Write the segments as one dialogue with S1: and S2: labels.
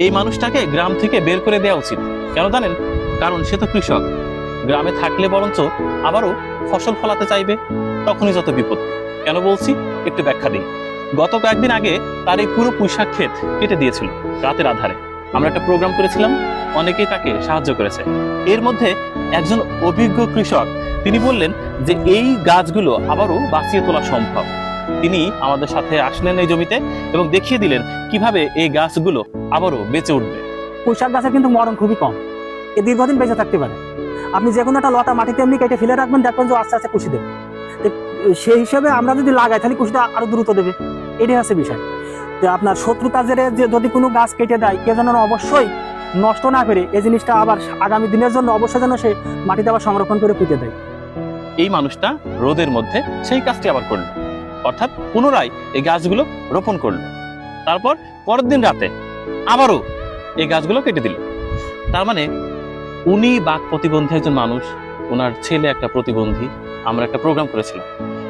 S1: এই মানুষটাকে গ্রাম থেকে বের করে দেওয়া উচিত। কেন জানেন? কারণ সে তো কৃষক, গ্রামে থাকলে বরঞ্চ আবারও ফসল ফলাতে চাইবে, তখনই যত বিপদ। কেন বলছি একটু ব্যাখ্যা দিই। গত কয়েকদিন আগে তার এই পুরো পুঁইশাক ক্ষেত কেটে দিয়েছিল রাতের আধারে। আমরা একটা প্রোগ্রাম করেছিলাম, অনেকেই তাকে সাহায্য করেছে। এর মধ্যে একজন অভিজ্ঞ কৃষক তিনি বললেন যে এই গাছগুলো আবারও বাঁচিয়ে তোলা সম্ভব। তিনি আমাদের সাথে আসলেন এই জমিতে এবং দেখিয়ে দিলেন কিভাবে এই গাছগুলো আবারও বেঁচে উঠবে।
S2: পুঁইশাক গাছের কিন্তু মরণ খুবই কম, এ দীর্ঘদিন বেঁচে থাকতে পারে। আপনি যে কোনো একটা লতা মাটিতে এমনি কেটে ফেলে রাখবেন, দেখবেন যে আস্তে আস্তে কুশি দেবে। সেই হিসেবে আমরা যদি লাগাই তাহলে কুশিটা আরো দ্রুত দেবে। এটাই হচ্ছে বিষয়। যে আপনার শত্রুতা জেরে যে যদি কোনো গাছ কেটে দেয়, কে যেন অবশ্যই নষ্ট না করে এই জিনিসটা আবার আগামী দিনের জন্য অবশ্যই যেন সে মাটিতে আবার সংরক্ষণ করে পুঁতে দেয়।
S1: এই মানুষটা রোদের মধ্যে সেই কাজটি আবার করলো, অর্থাৎ পুনরায় এই গাছগুলো রোপণ করলো। তারপর পরের দিন রাতে আবারও এই গাছগুলো কেটে দিল। তার মানে উনি বাক প্রতিবন্ধী একজন মানুষ, ওনার ছেলে একটা প্রতিবন্ধী। আমরা একটা প্রোগ্রাম করেছিলাম,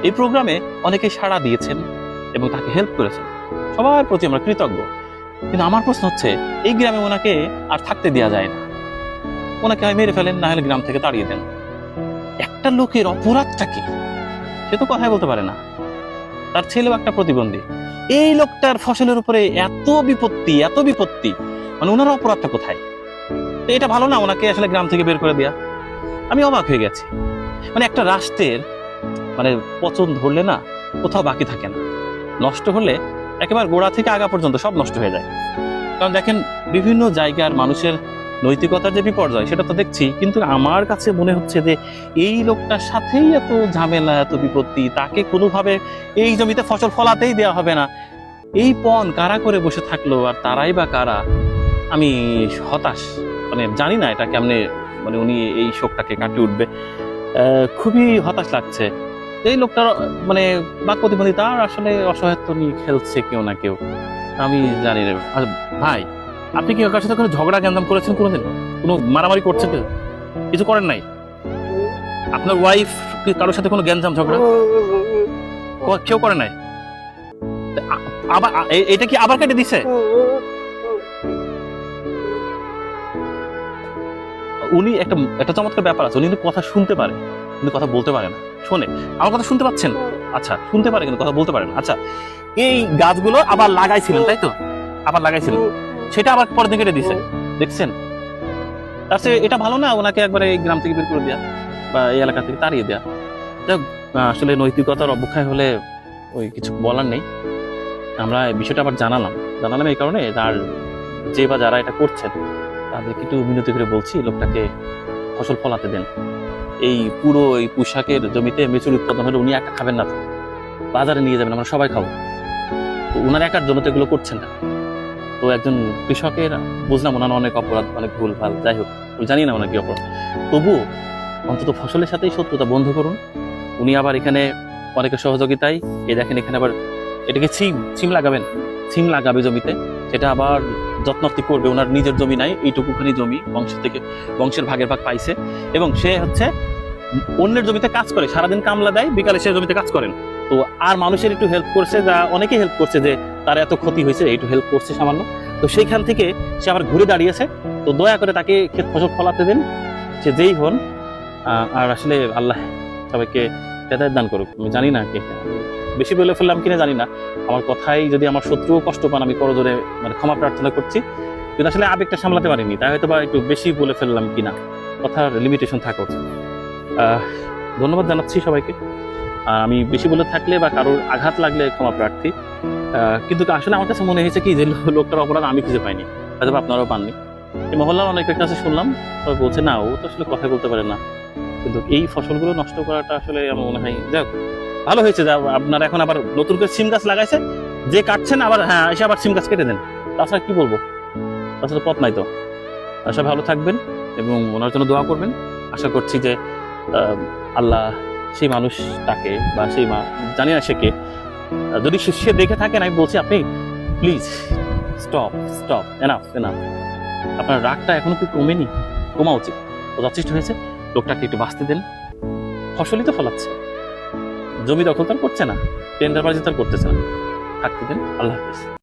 S1: এই প্রোগ্রামে অনেকে সাড়া দিয়েছেন এবং তাকে হেল্প করেছেন। সবার প্রতি আমরা কৃতজ্ঞ। কিন্তু আমার প্রশ্ন হচ্ছে, এই গ্রামে ওনাকে আর থাকতে দেওয়া যায় না। ওনাকে হয় মেরে ফেলেন, না হলে গ্রাম থেকে তাড়িয়ে দেন। একটা লোকের অপরাধটা কি? সে তো কথাই বলতে পারে না, তার ছেলেও একটা প্রতিবন্ধী। এই লোকটার ফসলের উপরে এত বিপত্তি, এত বিপত্তি, মানে ওনার অপরাধটা কোথায়? তো এটা ভালো না ওনাকে আসলে গ্রাম থেকে বের করে দেয়া? আমি অবাক হয়ে গেছি। মানে একটা রাষ্ট্রের মানে পচন ধরলে না কোথাও বাকি থাকে না, নষ্ট হলে একেবারে গোড়া থেকে আগা পর্যন্ত সব নষ্ট হয়ে যায়। কারণ দেখেন, বিভিন্ন জায়গার মানুষের নৈতিকতার যে বিপর্যয় সেটা তো দেখছি, কিন্তু আমার কাছে মনে হচ্ছে যে এই লোকটার সাথেই এত ঝামেলা, এত বিপত্তি, তাকে কোনোভাবে এই জমিতে ফসল ফলাতেই দেওয়া হবে না। এই পণ কারা করে বসে থাকলো, আর তারাই বা কারা? আমি হতাশ, মানে জানি না এটা কেমনে মানে উনি এই শোকটাকে কাটিয়ে উঠবে। খুবই হতাশ লাগছে। এই লোকটার মানে বাক প্রতিবন্ধী, তার আসলে অসহায়ত্ব নিয়ে খেলছে কেউ না কেউ, আমি জানি না। ভাই, আপনি কি কার সাথে কোনো ঝগড়া গ্যাঞ্জাম করেছেন কোনোদিন? কোনো মারামারি করছেন? কিছু করেন নাই? আপনার ওয়াইফ কি কারোর সাথে কোনো গ্যাঞ্জাম ঝগড়া কেউ করে নাই? আবার এটা কি আবার কেটে দিছে? উনি একটা চমৎকার ব্যাপার আছে, উনি কিন্তু কথা শুনতে পারে কিন্তু কথা বলতে পারে না। শোনে, আমার কথা শুনতে পাচ্ছেন? আচ্ছা, শুনতে পারে কিন্তু কথা বলতে পারে না। আচ্ছা, এই গাছগুলো আবার লাগাইছিলেন তাই তো? আবার লাগাইছিলেন, সেটা আবার পরের দিন কেটে দিছে, দেখছেন? তার চেয়ে এটা ভালো না ওনাকে একবারে এই গ্রাম থেকে বের করে দেওয়া বা এই এলাকা থেকে তাড়িয়ে দেওয়া? যাক, আসলে নৈতিকতার অবক্ষয় হলে ওই কিছু বলার নেই। আমরা এই বিষয়টা আবার জানালাম এই কারণে, তার যে বা যারা এটা করছেন তাদেরকে একটু বিনতি করে বলছি, লোকটাকে ফসল ফলাতে দেন। এই পুরো এই পুঁইশাকের জমিতে মেচুর উৎপাদন হলে উনি একা খাবেন না, তো বাজারে নিয়ে যাবেন, আমরা সবাই খাবো। তো উনার একার জন্য তো এগুলো করছেন না। তো একজন কৃষকের বুঝলাম ওনার অনেক অপরাধ, অনেক ভুল ভাল, যাই হোক জানি না ওনার কি অপরাধ, তবুও অন্তত ফসলের সাথেই শত্রুতা বন্ধ করুন। উনি আবার এখানে অনেকের সহযোগিতায় এই দেখেন এখানে আবার এটাকে ছিম লাগাবেন, ছিম লাগাবে জমিতে, সেটা আবার যত্নটি করবে। ওনার নিজের জমি নাই, এইটুকুখানি জমি বংশের ভাগের ভাগ পাইছে, এবং সে হচ্ছে অন্যের জমিতে কাজ করে, সারাদিন কামলা দেয়, বিকালে সে জমিতে কাজ করেন। তো আর মানুষের একটু হেল্প করছে, যা অনেকে হেল্প করছে, যে তার এত ক্ষতি হয়েছে একটু হেল্প করছে সামান্য। তো সেইখান থেকে সে আবার ঘুরে দাঁড়িয়েছে। তো দয়া করে তাকে ক্ষেত ফসল ফলাতে দেন, সে যেই হন। আর আসলে আল্লাহ সবাইকে হেদায়েত দান করুক। আমি জানি না কে বেশি বলে ফেললাম কিনা জানি না, আমার কথাই যদি আমার শত্রুও কষ্ট পান আমি করজোরে মানে ক্ষমা প্রার্থনা করছি, কিন্তু আসলে আবেগটা সামলাতে পারিনি, তাই হয়তো বা একটু বেশি বলে ফেললাম কিনা, কথার লিমিটেশন থাকা উচিত। ধন্যবাদ জানাচ্ছি সবাইকে। আমি বেশি বলে থাকলে বা কারোর আঘাত লাগলে ক্ষমা প্রার্থী। কিন্তু আসলে আমার কাছে মনে হয়েছে কি, যে লোকটার অপরাধ আমি খুঁজে পাইনি, হয়তো আপনারাও পাননি। এই মহল্লার অনেকের কাছে শুনলাম, সবাই বলছে না ও তো আসলে কথা বলতে পারে না, কিন্তু এই ফসলগুলো নষ্ট করাটা আসলে আমার মনে হয় যাক ভালো হয়েছে যে আপনারা এখন আবার নতুন করে সিম গাছ লাগাইছে, যে কাটছেন আবার হ্যাঁ এসে আবার সিম গাছ কেটে দেন। তাছাড়া কি বলবো, তাছাড়া পথ নাই তো। সবাই ভালো থাকবেন এবং ওনার জন্য দোয়া করবেন। আশা করছি যে আল্লাহ সেই মানুষটাকে বা সেই জানি না সে কে, যদি সে দেখে থাকেন, আমি বলছি আপনি প্লিজ স্টপ, এনাফ। আপনার রাগটা এখনো কি কমেনি? কমা উচিত, ও যথেষ্ট হয়েছে। লোকটাকে একটু বাঁচতে দেন, ফসলই তো ফলাচ্ছে, জমি দখল তার করছে না, টেন্ডারবাজি তার করতেছে না, থাকতে দেন। আল্লাহ হাফেজ।